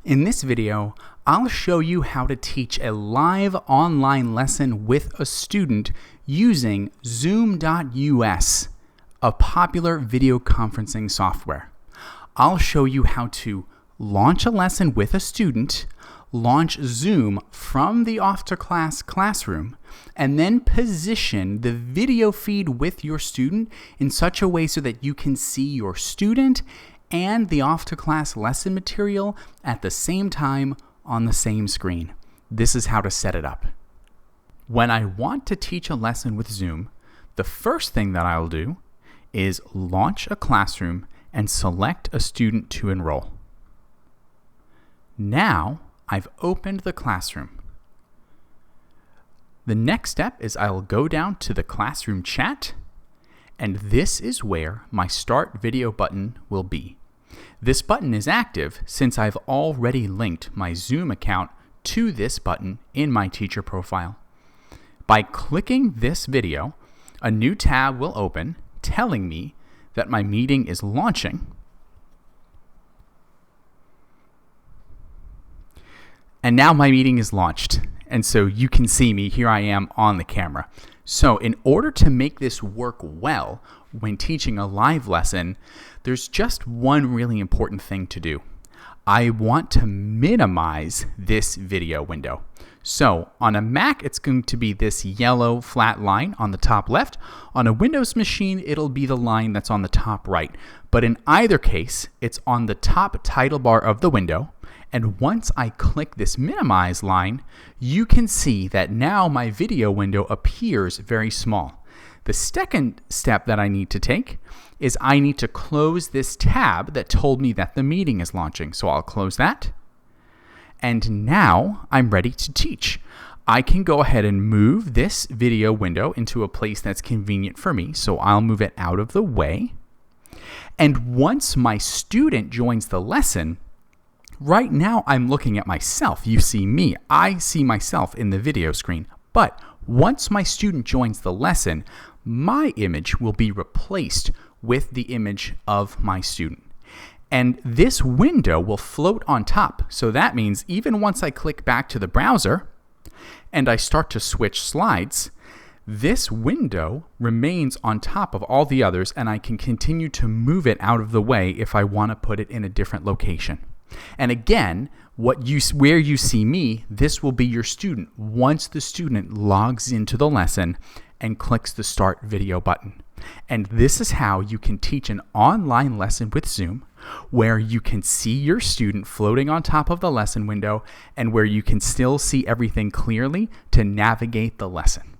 In this video, I'll show you how to teach a live online lesson with a student using Zoom.us, a popular video conferencing software. I'll show you how to launch a lesson with a student, launch Zoom from the Off to Class classroom, and then position the video feed with your student in such a way so that you can see your student and the Off to Class lesson material at the same time on the same screen. This is how to set it up. When I want to teach a lesson with Zoom, the first thing that I'll do is launch a classroom and select a student to enroll. Now I've opened the classroom. The next step is I'll go down to the classroom chat, and this is where my Start Video button will be. This button is active since I've already linked my Zoom account to this button in my teacher profile. By clicking this video, a new tab will open telling me that my meeting is launching. And now my meeting is launched. And so you can see me, here I am on the camera. So in order to make this work well when teaching a live lesson, there's just one really important thing to do. I want to minimize this video window. So on a Mac, it's going to be this yellow flat line on the top left. On a Windows machine, it'll be the line that's on the top right. But in either case, it's on the top title bar of the window. And once I click this minimize line, you can see that now my video window appears very small. The second step that I need to take is I need to close this tab that told me that the meeting is launching. So I'll close that. And now I'm ready to teach. I can go ahead and move this video window into a place that's convenient for me. So I'll move it out of the way. And once my student joins the lesson, right now I'm looking at myself. You see me. I see myself in the video screen. But once my student joins the lesson, my image will be replaced with the image of my student. And this window will float on top. So that means even once I click back to the browser and I start to switch slides, this window remains on top of all the others, and I can continue to move it out of the way if I want to put it in a different location. And again, where you see me, this will be your student once the student logs into the lesson and clicks the Start Video button. And this is how you can teach an online lesson with Zoom, where you can see your student floating on top of the lesson window and where you can still see everything clearly to navigate the lesson.